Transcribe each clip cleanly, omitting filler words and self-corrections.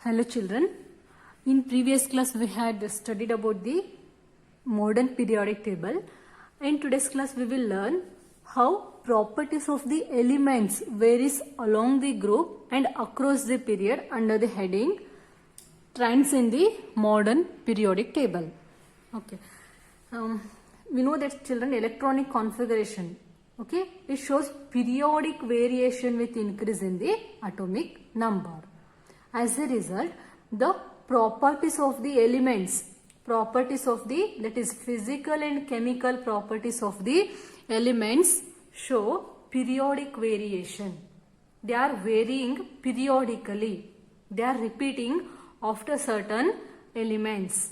Hello children. In previous class we had studied about the modern periodic table. In today's class we will learn how properties of the elements varies along the group and across the period under the heading trends in the modern periodic table. Okay. We know that children electronic configuration, okay, it shows periodic variation with increase in the atomic number. As a result, the properties of the elements, that is physical and chemical properties of the elements show periodic variation. They are varying periodically. They are repeating after certain elements.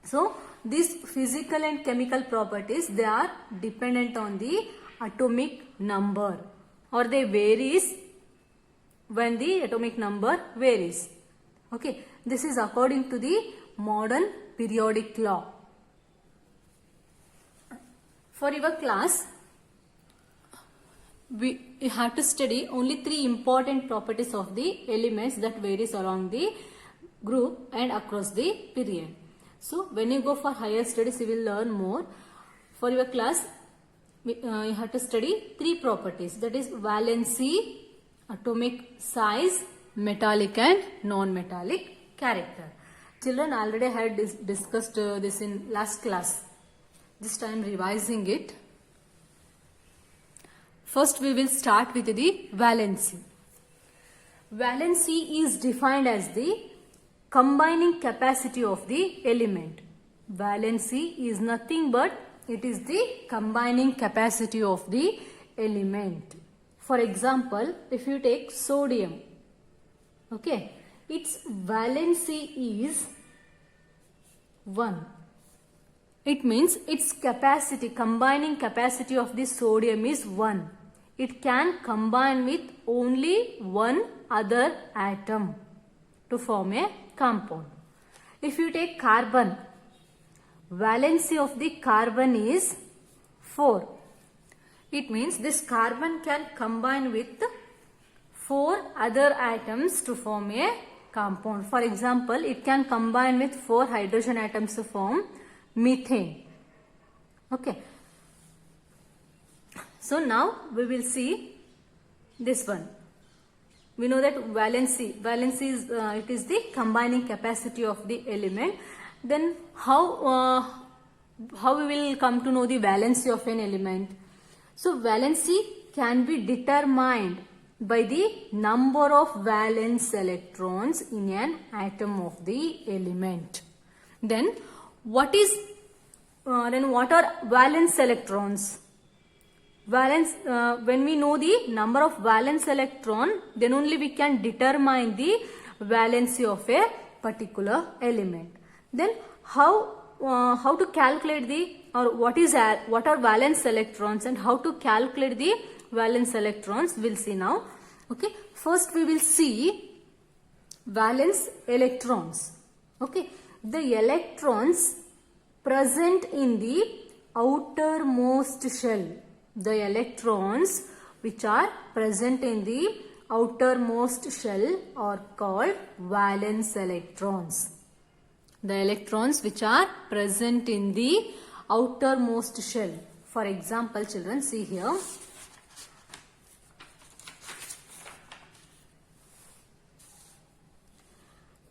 So, these physical and chemical properties, they are dependent on the atomic number, or they varies when the atomic number varies. Okay, this is according to the modern periodic law. For your class, we have to study only 3 important properties of the elements that varies along the group and across the period. So, when you go for higher studies, you will learn more. For your class, you have to study 3 properties, that is valency, atomic size, metallic and non-metallic character. Children already had discussed this in last class. This time revising it. First we will start with the valency. Valency is defined as the combining capacity of the element. Valency is nothing but it is the combining capacity of the element. For example, if you take sodium, okay, its valency is 1. It means its capacity, combining capacity of the sodium is 1. It can combine with only one other atom to form a compound. If you take carbon, valency of the carbon is 4. It means this carbon can combine with 4 other atoms to form a compound. For example, it can combine with 4 hydrogen atoms to form methane. Okay. So now we will see this one. We know that valency is it is the combining capacity of the element. Then how we will come to know the valency of an element? So valency can be determined by the number of valence electrons in an atom of the element. Then what are valence electrons? When we know the number of valence electron, then only we can determine the valency of a particular element. Then how to calculate what are valence electrons and how to calculate the valence electrons, we'll see now. Okay, first we will see valence electrons. Okay, the electrons present in the outermost shell. The electrons which are present in the outermost shell are called valence electrons. The electrons which are present in the outermost shell. For example, children, see here.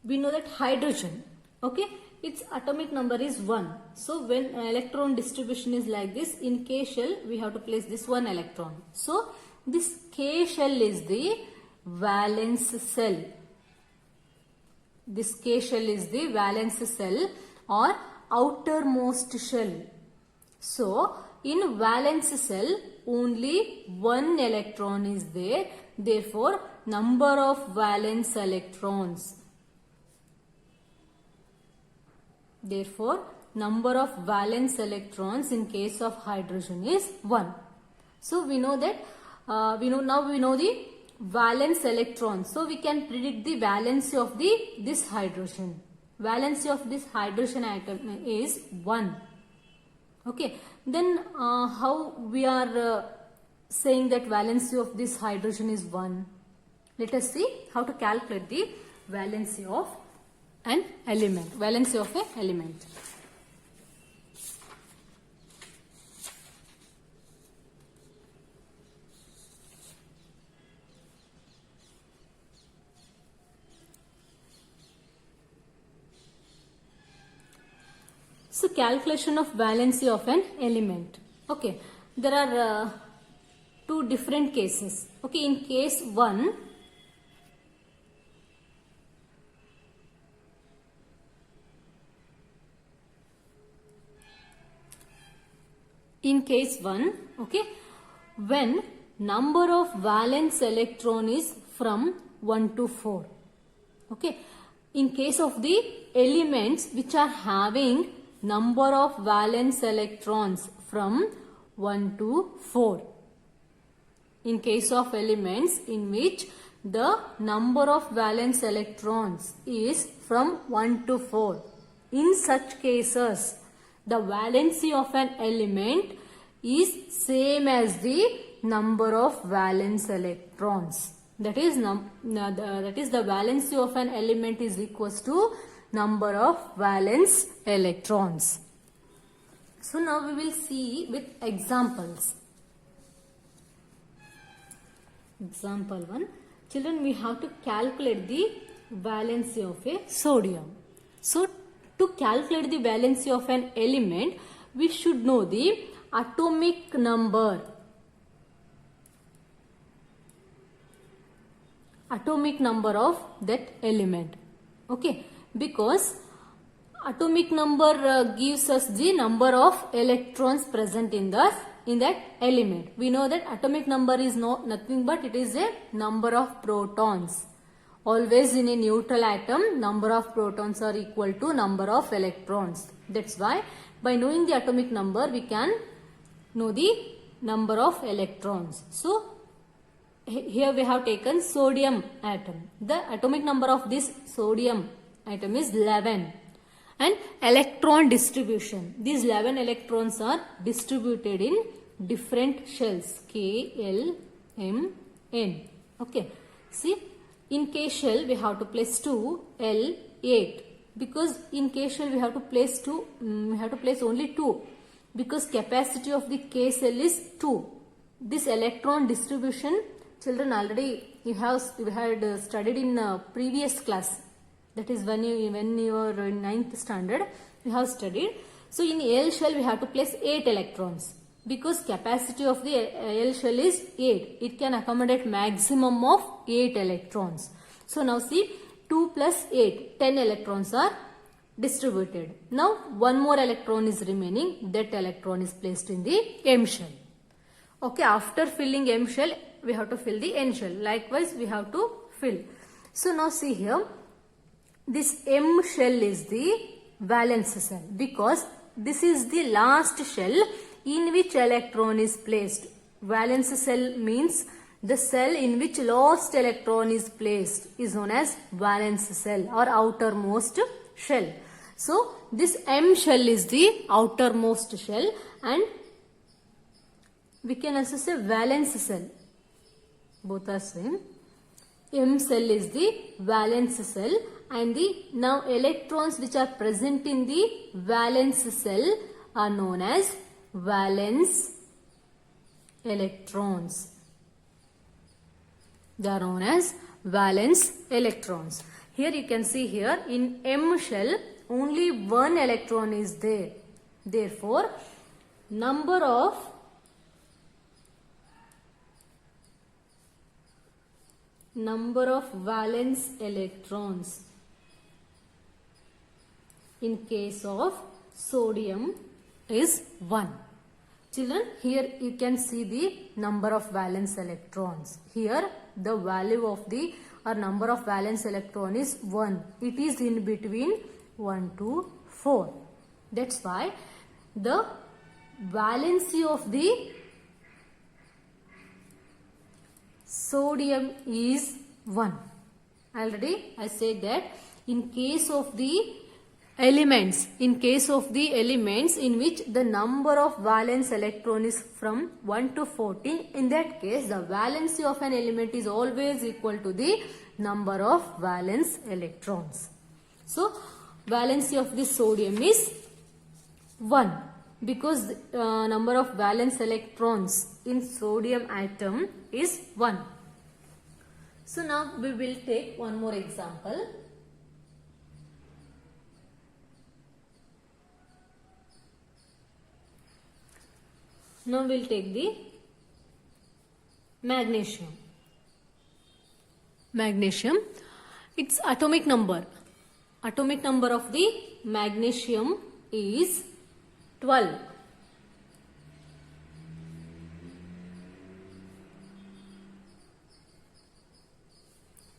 We know that hydrogen, okay, its atomic number is 1. So when electron distribution is like this, in K shell we have to place this 1 electron. So this K shell is the valence cell. This K shell is the valence cell or outermost shell. So in valence cell only 1 electron is there. Therefore number of valence electrons. Therefore, number of valence electrons in case of hydrogen is 1. So we know that we know the valence electrons. So we can predict the valency of this hydrogen. Valency of this hydrogen atom is 1. Okay. Then how we are saying that valency of this hydrogen is 1? Let us see how to calculate the valency of an element. Valency of an element. So calculation of valency of an element. Okay, there are two different cases. Okay, in case 1, okay, when number of valence electron is from 1 to 4. Okay, in case of the elements which are having number of valence electrons from 1 to 4. In case of elements in which the number of valence electrons is from 1 to 4. In such cases, the valency of an element is same as the number of valence electrons. That is the valency of an element is equals to number of valence electrons. So now we will see with examples. Example 1. Children, we have to calculate the valency of a sodium. So to calculate the valency of an element, we should know the atomic number. Atomic number of that element. Okay, because atomic number gives us the number of electrons present in that element. We know that atomic number is nothing but it is a number of protons. Always in a neutral atom, number of protons are equal to number of electrons. That's why by knowing the atomic number, we can know the number of electrons. So here we have taken sodium atom. The atomic number of this sodium atom is 11. And electron distribution. These 11 electrons are distributed in different shells. K, L, M, N. Okay. See, in K shell we have to place 2, L 8. Because in K shell we have to place only 2. Because capacity of the K cell is 2. This electron distribution, children, already you had studied in previous class. That is when you were in 9th standard, you have studied. So in L shell we have to place 8 electrons. Because capacity of the L shell is 8. It can accommodate maximum of 8 electrons. So now see, 2 plus 8, 10 electrons are distributed. Now one more electron is remaining. That electron is placed in the M shell. Okay, after filling M shell, we have to fill the N shell. Likewise, we have to fill. So now see here, this M shell is the valence cell because this is the last shell in which electron is placed. Valence cell means the cell in which last electron is placed is known as valence cell or outermost shell. So this M shell is the outermost shell and we can also say valence cell. Both are same. M cell is the valence cell and the now electrons which are present in the valence cell are known as valence electrons. They are known as valence electrons. Here you can see here in M shell only one electron is there. Therefore, number of valence electrons in case of sodium is 1. Children, here you can see the number of valence electrons. Here the value of the number of valence electron is 1. It is in between 1 to 4. That's why the valency of the sodium is 1. Already I said that in case of the Elements. In case of the elements in which the number of valence electron is from 1 to 14, in that case the valency of an element is always equal to the number of valence electrons. So valency of this sodium is 1 because number of valence electrons in sodium atom is 1. So now we will take one more example. Now we will take the magnesium. Magnesium, its atomic number. Atomic number of the magnesium is 12.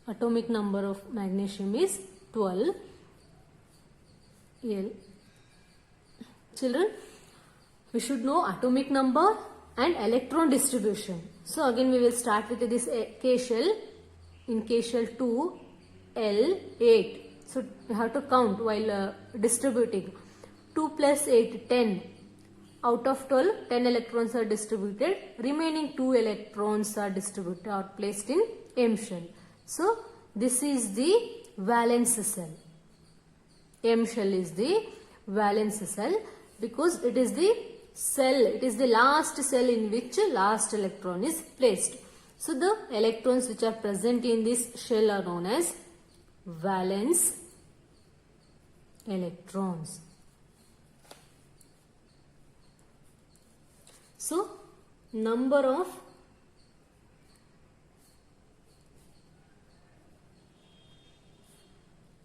Atomic number of magnesium is 12. Children, we should know atomic number and electron distribution. So again we will start with this K shell. In K shell 2, L, 8. So we have to count while distributing. 2 plus 8, 10. Out of 12, 10 electrons are distributed. Remaining 2 electrons are distributed or placed in M shell. So this is the valence cell. M shell is the valence cell because it is the cell, it is the last cell in which last electron is placed. So the electrons which are present in this shell are known as valence electrons. So number of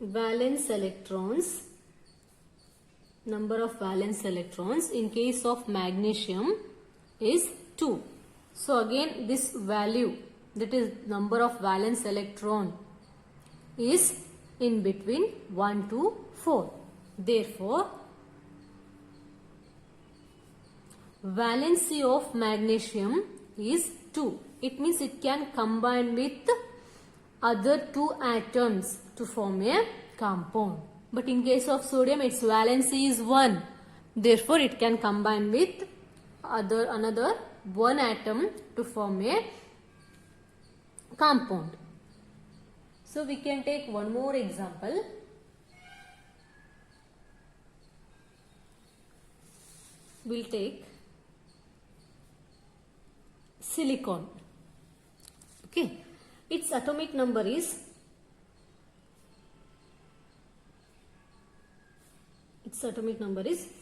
valence electrons, number of valence electrons in case of magnesium is 2. So again this value, that is number of valence electron, is in between 1 to 4. Therefore valency of magnesium is 2. It means it can combine with other 2 atoms to form a compound. But in case of sodium, its valency is 1. Therefore, it can combine with another 1 atom to form a compound. So we can take one more example. We'll take silicon. Okay, its atomic number is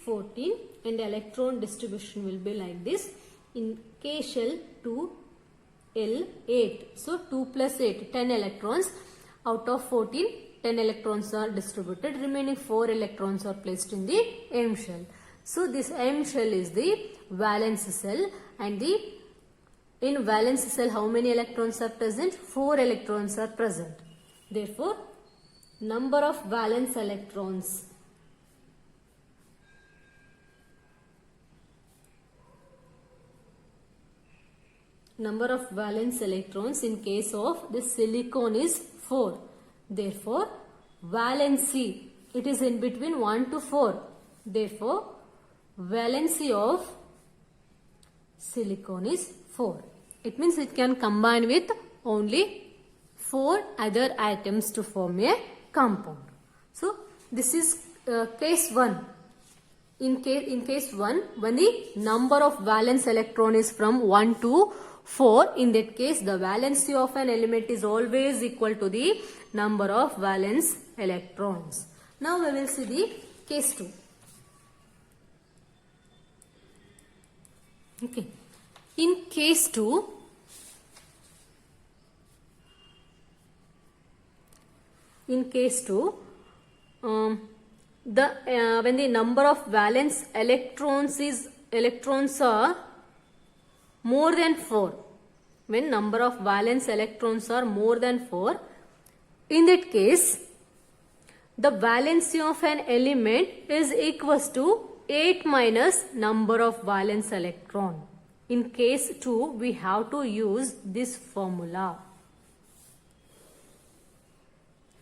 14 and electron distribution will be like this. In K shell 2, L, 8. So 2 plus 8, 10 electrons. Out of 14, 10 electrons are distributed. Remaining 4 electrons are placed in the M shell. So this M shell is the valence cell, and in valence cell how many electrons are present? 4 electrons are present. Therefore, number of valence electrons in case of this silicon is 4. Therefore, valency, it is in between 1 to 4. Therefore, valency of silicon is 4. It means it can combine with only 4 other atoms to form a compound. So, this is case 1. In case 1, when the number of valence electron is from 1 to 4, in that case the valency of an element is always equal to the number of valence electrons. Now we will see the case 2. Okay. In case 2, when the number of valence electrons are more than 4, when number of valence electrons are more than 4, in that case the valency of an element is equals to 8 minus number of valence electron. In case 2, we have to use this formula.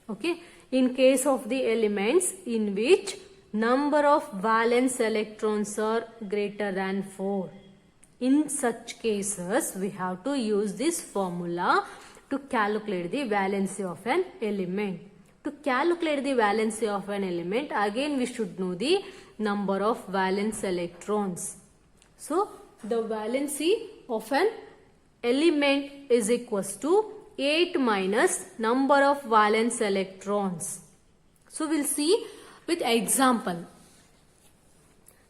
Okay. In case of the elements in which number of valence electrons are greater than 4. In such cases, we have to use this formula to calculate the valency of an element. To calculate the valency of an element, again we should know the number of valence electrons. So, the valency of an element is equals to 8 minus number of valence electrons. So, we will see with example.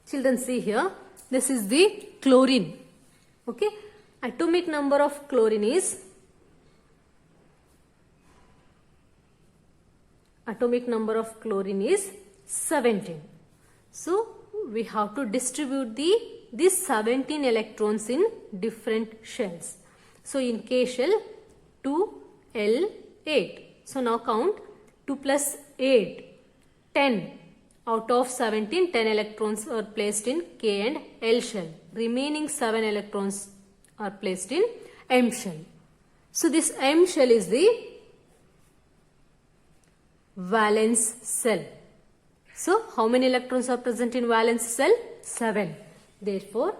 Children, see here, this is the chlorine. Okay, atomic number of chlorine is 17. So, we have to distribute these 17 electrons in different shells. So, in K shell 2, L, 8. So, now count 2 plus 8, 10. Out of 17, 10 electrons are placed in K and L shell. Remaining 7 electrons are placed in M shell. So, this M shell is the valence cell. So, how many electrons are present in valence cell? 7. Therefore,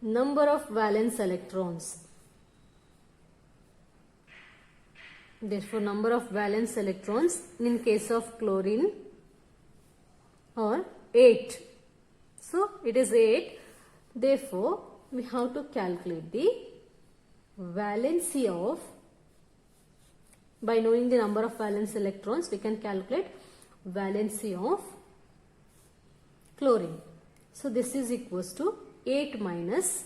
number of valence electrons. Therefore, number of valence electrons in case of chlorine are 8. So, it is 8. Therefore, we have to calculate the valency of, by knowing the number of valence electrons, we can calculate valency of chlorine. So, this is equals to 8 minus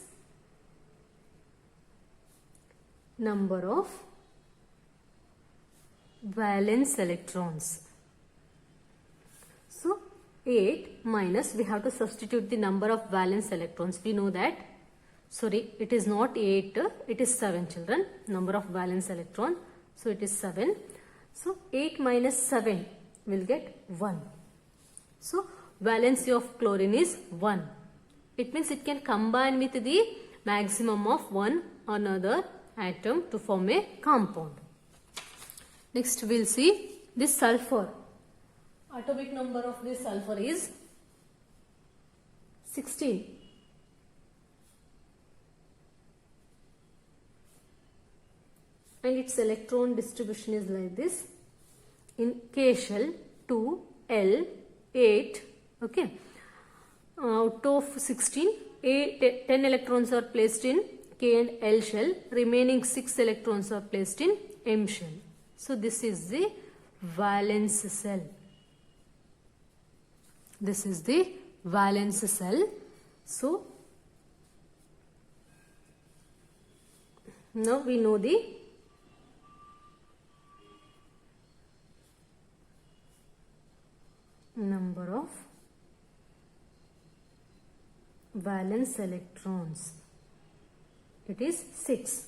number of valence electrons. So, 8 minus, we have to substitute the number of valence electrons. We know that, sorry, it is not 8, it is 7 children, number of valence electron. So, it is 7. So, 8 minus 7 will get 1. So, valency of chlorine is 1. It means it can combine with the maximum of one another atom to form a compound. Next, we will see this sulfur. Atomic number of this sulfur is 16. And its electron distribution is like this. In K shell 2, L, 8. Okay. Out of 16, 10 electrons are placed in K and L shell. Remaining 6 electrons are placed in M shell. So, this is the valence cell. This is the valence cell. So, now we know the number of valence electrons. It is 6.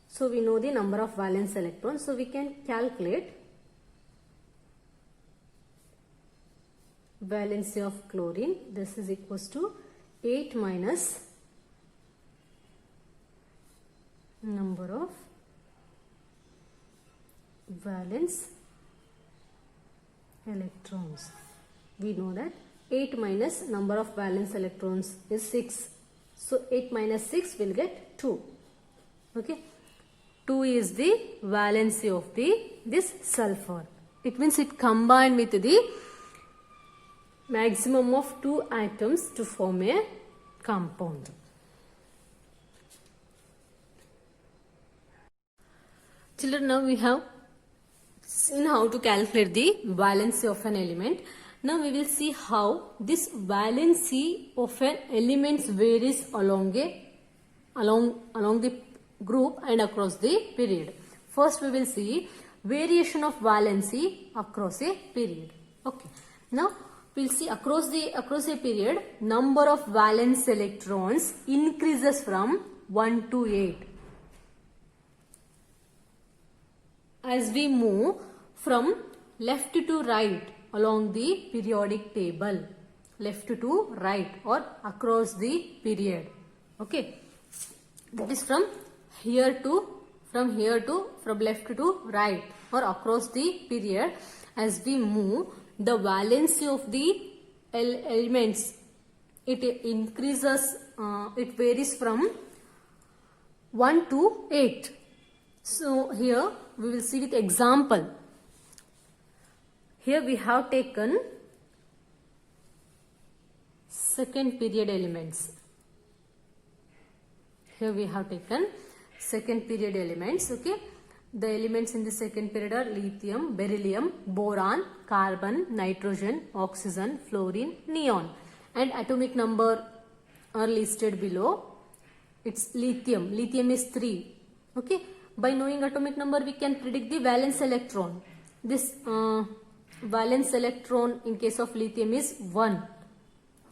So, we know the number of valence electrons. So, we can calculate valency of chlorine. This is equals to 8 minus number of valence electrons. We know that 8 minus number of valence electrons is 6. So, 8 minus 6 will get 2. Okay. 2 is the valency of this sulfur. It means it combined with the maximum of 2 atoms to form a compound. Children, now we have seen how to calculate the valency of an element. Now we will see how this valency of an element varies along the group and across the period. First we will see variation of valency across a period. Okay. Now we will see across a period, number of valence electrons increases from 1 to 8. As we move from left to right along the periodic table, left to right or across the period. Okay. That is from from here to, from left to right or across the period. As we move, the valency of the elements, it increases, it varies from 1 to 8. So here we will see with example. Here we have taken second period elements. Here we have taken second period elements. Okay, the elements in the second period are lithium, beryllium, boron, carbon, nitrogen, oxygen, fluorine, neon, and atomic number are listed below. It's lithium. Lithium is 3. Okay, by knowing atomic number we can predict the valence electron. This valence electron in case of lithium is 1.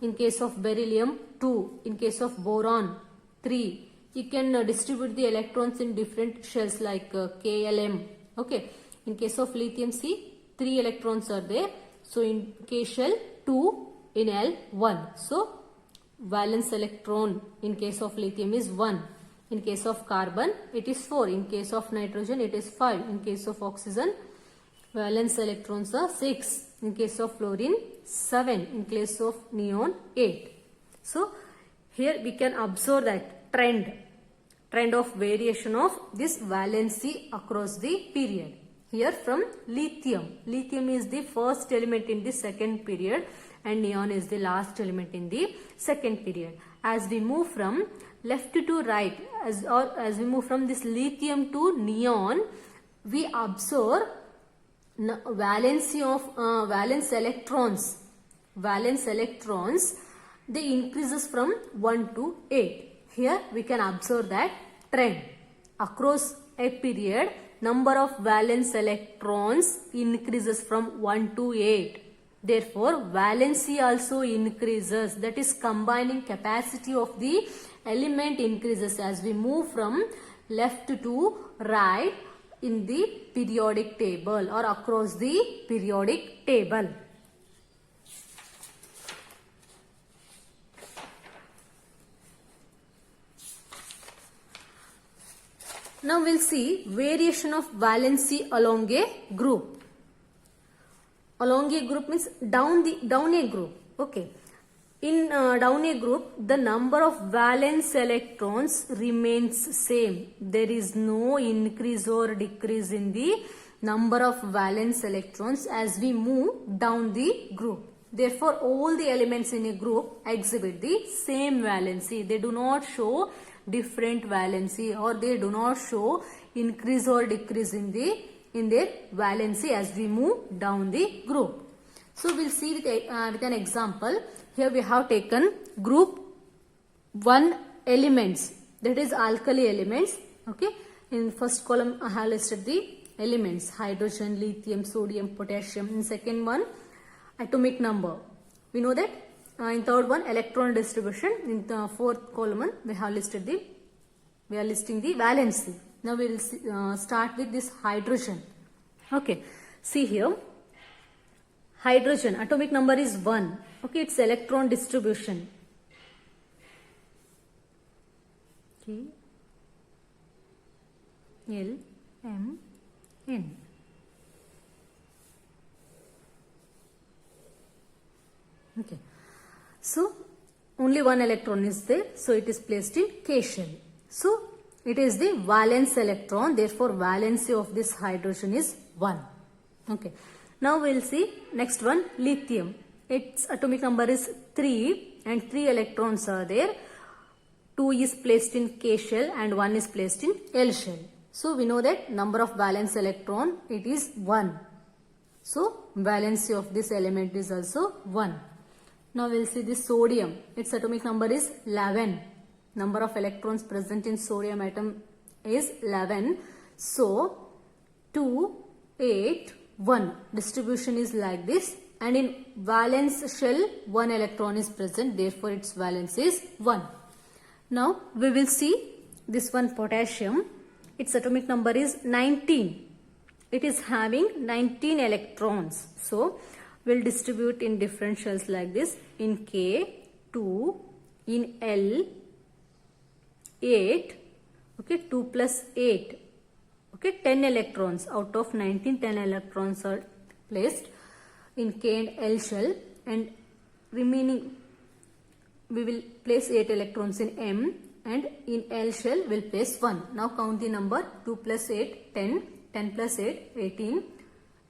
In case of beryllium 2. In case of boron 3. You can distribute the electrons in different shells like KLM. Okay. In case of lithium, see, 3 electrons are there. So in K shell 2, in L 1. So valence electron in case of lithium is 1. In case of carbon it is 4. In case of nitrogen it is 5. In case of oxygen valence electrons are 6. In case of fluorine 7. In case of neon 8. So here we can observe that trend of variation of this valency across the period. Here from lithium. Lithium is the first element in the second period and neon is the last element in the second period. As we move from left to right, as we move from this lithium to neon, we observe valency of valence electrons. Valence electrons, they increases from 1 to 8. Here we can observe that trend. Across a period, number of valence electrons increases from 1 to 8. Therefore, valency also increases. That is, combining capacity of the element increases as we move from left to right in the periodic table or across the periodic table. Now we'll see variation of valency along a group. Along a group means down a group. Okay. In down a group, the number of valence electrons remains same. There is no increase or decrease in the number of valence electrons as we move down the group. Therefore, all the elements in a group exhibit the same valency. They do not show different valency or they do not show increase or decrease in their valency as we move down the group. So we'll see with an example. Here we have taken group 1 elements, that is alkali elements. Okay, in first column I have listed the elements: hydrogen, lithium, sodium, potassium. In second one, atomic number. We know that. In third one, electron distribution. In the fourth column, we are listing the valency. Now we will start with this hydrogen. Okay, see here, hydrogen atomic number is 1. Okay, its electron distribution. Okay, L M N. Okay. So, only 1 electron is there. So, it is placed in K shell. So, it is the valence electron. Therefore, valency of this hydrogen is 1. Okay. Now, we will see next one, lithium. Its atomic number is 3 and 3 electrons are there. 2 is placed in K shell and 1 is placed in L shell. So, we know that number of valence electron, it is 1. So, valency of this element is also 1. Now we will see the sodium. Its atomic number is 11. Number of electrons present in sodium atom is 11. So 2, 8, 1. Distribution is like this. And in valence shell, 1 electron is present. Therefore its valence is 1. Now we will see this one, potassium. Its atomic number is 19. It is having 19 electrons. So will distribute in different shells like this: in K 2, in L 8, okay, 2 plus 8, Okay, 10 electrons out of 19, 10 electrons are placed in K and L shell, and remaining we will place 8 electrons in M, and in L shell we will place 1. Now count the number. 2 plus 8, 10, 10 plus 8, 18,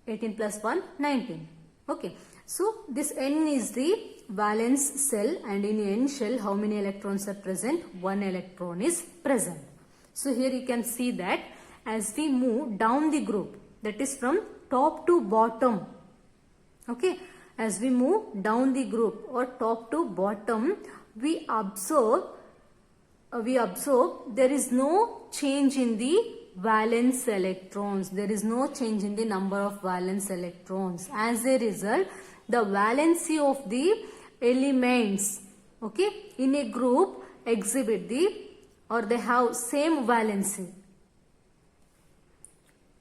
18 plus 1, 19. Okay, so this N is the valence cell, and in N shell how many electrons are present? 1 electron is present. So here you can see that as we move down the group, that is from top to bottom, okay, as we move down the group or top to bottom, we observe there is no change in the valence electrons. There is no change in the number of valence electrons. As a result, the valency of the elements, okay, in a group exhibit they have same valency.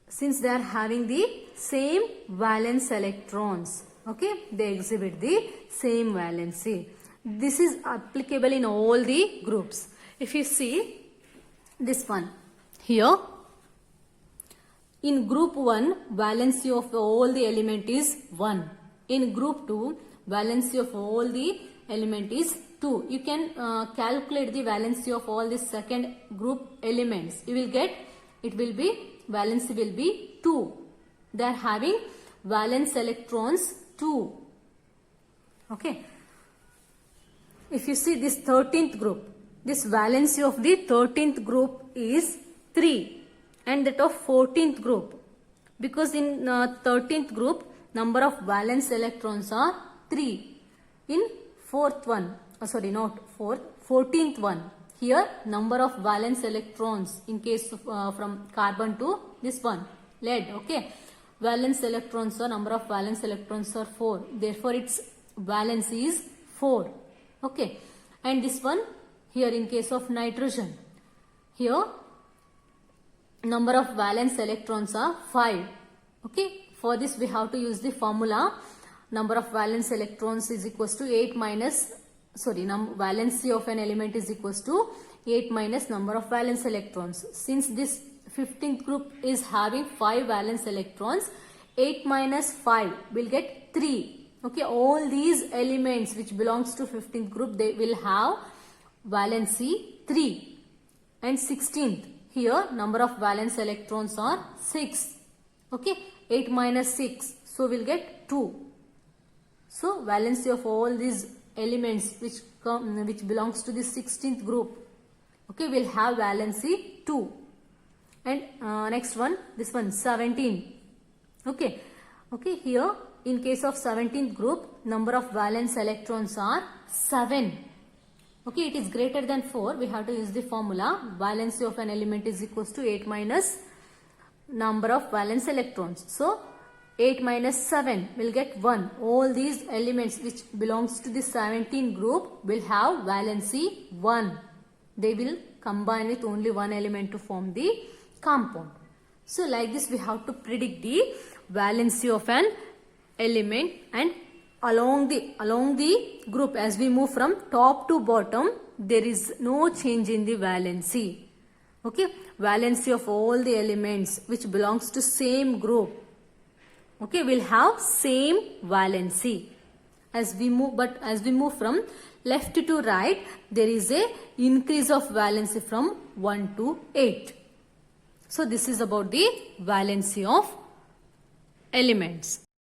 Since they are having the same valence electrons, okay, they exhibit the same valency. This is applicable in all the groups. If you see this one here, in group 1, valency of all the element is 1. In group 2, valency of all the element is 2. You can calculate the valency of all the second group elements. You will get, valency will be 2. They are having valence electrons 2. Okay. If you see this 13th group, this valency of the 13th group is 3, and that of 14th group, because in 13th group number of valence electrons are 3. In 14th one, here number of valence electrons in case of from carbon to this one, lead, okay, valence electrons or number of valence electrons are 4. Therefore, its valence is 4. Okay, and this one here in case of nitrogen, here number of valence electrons are 5. Okay, for this we have to use the formula. Number of valence electrons is equals to 8 minus, valency of an element is equals to 8 minus number of valence electrons. Since this 15th group is having 5 valence electrons, 8 minus 5 will get 3. Okay, all these elements which belongs to 15th group, they will have valency 3. And 16th, here number of valence electrons are 6. Okay, 8 minus 6, so we'll get 2. So valency of all these elements which belongs to the 16th group, okay, will have valency 2. And next one, this one 17. Okay, here in case of 17th group, number of valence electrons are 7. Okay, it is greater than 4. We have to use the formula. Valency of an element is equals to 8 minus number of valence electrons. So 8 minus 7 will get 1. All these elements which belongs to the 17 group will have valency 1. They will combine with only one element to form the compound. So like this we have to predict the valency of an element, and along the group as we move from top to bottom, there is no change in the valency. Okay, valency of all the elements which belongs to same group, okay, will have same valency as we move. But as we move from left to right, there is a increase of valency from 1 to 8. So this is about the valency of elements.